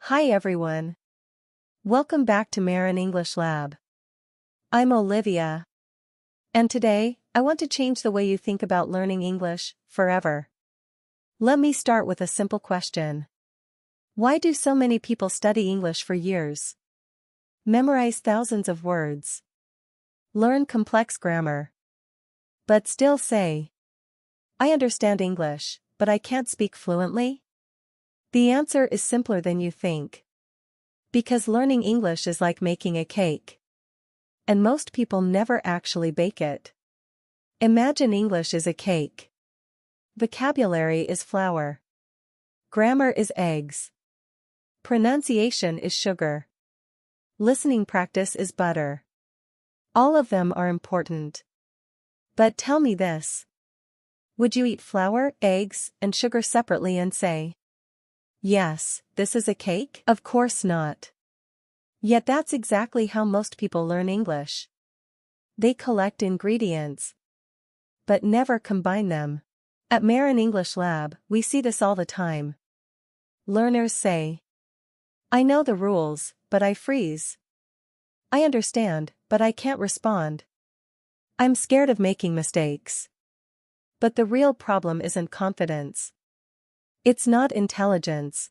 Hi everyone. Welcome back to Marin English Lab. I'm Olivia. And today, I want to change the way you think about learning English, forever. Let me start with a simple question. Why do so many people study English for years? Memorize thousands of words. Learn complex grammar. But still say, I understand English, but I can't speak fluently? The answer is simpler than you think. Because learning English is like making a cake. And most people never actually bake it. Imagine English is a cake. Vocabulary is flour. Grammar is eggs. Pronunciation is sugar. Listening practice is butter. All of them are important. But tell me this. Would you eat flour, eggs, and sugar separately and say, yes, this is a cake? Of course not. Yet that's exactly how most people learn English. They collect ingredients, but never combine them. At Marin English Lab, we see this all the time. Learners say, I know the rules, but I freeze. I understand, but I can't respond. I'm scared of making mistakes. But the real problem isn't confidence. It's not intelligence.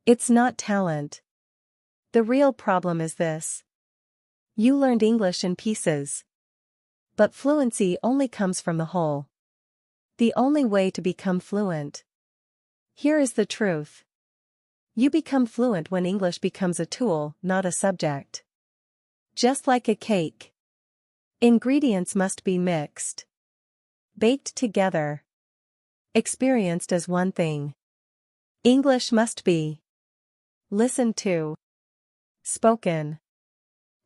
It's not talent. The real problem is this. You learned English in pieces. But fluency only comes from the whole. The only way to become fluent. Here is the truth. You become fluent when English becomes a tool, not a subject. Just like a cake. Ingredients must be mixed. Baked together. Experienced as one thing. English must be listened to. Spoken.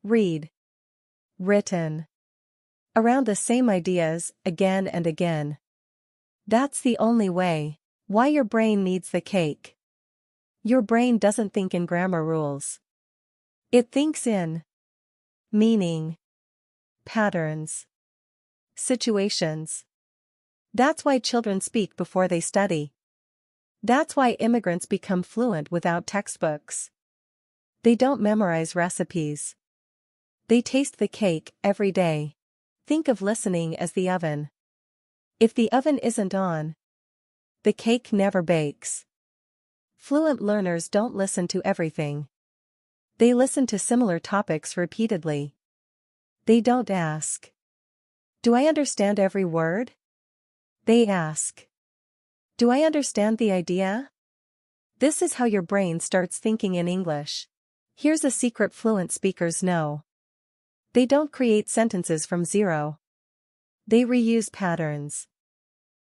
Read. Written. Around the same ideas, again and again. That's the only way. Why your brain needs the cake. Your brain doesn't think in grammar rules. It thinks in meaning, patterns, situations. That's why children speak before they study. That's why immigrants become fluent without textbooks. They don't memorize recipes. They taste the cake every day. Think of listening as the oven. If the oven isn't on, the cake never bakes. Fluent learners don't listen to everything. They listen to similar topics repeatedly. They don't ask, do I understand every word? They ask, do I understand the idea? This is how your brain starts thinking in English. Here's a secret fluent speakers know. They don't create sentences from zero. They reuse patterns.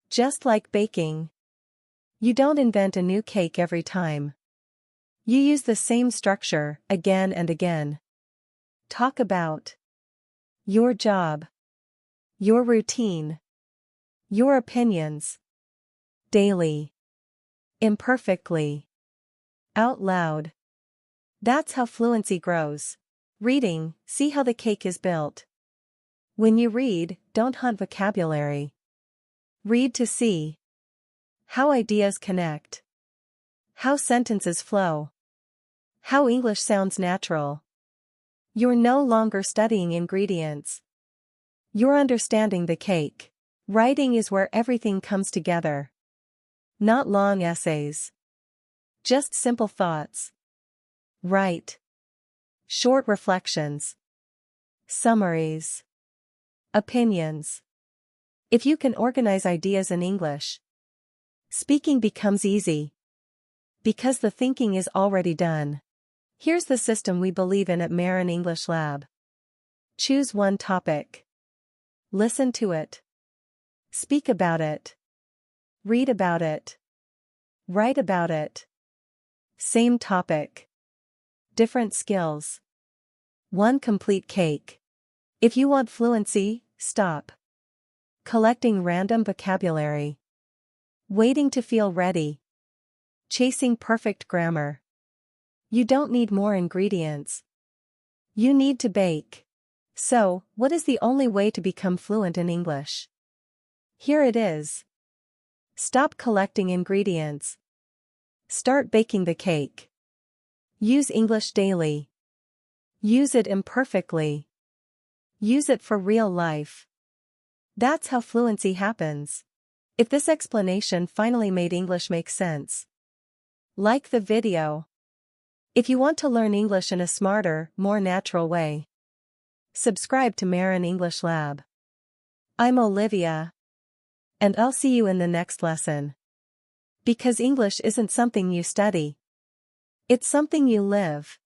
Just like baking. You don't invent a new cake every time. You use the same structure again and again. Talk about your job, your routine, your opinions. Daily. Imperfectly. Out loud. That's how fluency grows. Reading, see how the cake is built. When you read, don't hunt vocabulary. Read to see how ideas connect. How sentences flow. How English sounds natural. You're no longer studying ingredients. You're understanding the cake. Writing is where everything comes together. Not long essays. Just simple thoughts. Write. Short reflections. Summaries. Opinions. If you can organize ideas in English, speaking becomes easy. Because the thinking is already done. Here's the system we believe in at Marin English Lab. Choose one topic. Listen to it. Speak about it. Read about it. Write about it. Same topic. Different skills. One complete cake. If you want fluency, stop collecting random vocabulary. Waiting to feel ready. Chasing perfect grammar. You don't need more ingredients. You need to bake. So, what is the only way to become fluent in English? Here it is. Stop collecting ingredients. Start baking the cake. Use English daily. Use it imperfectly. Use it for real life. That's how fluency happens. If this explanation finally made English make sense, like the video. If you want to learn English in a smarter, more natural way, subscribe to Marin English Lab. I'm Olivia. And I'll see you in the next lesson. Because English isn't something you study. It's something you live.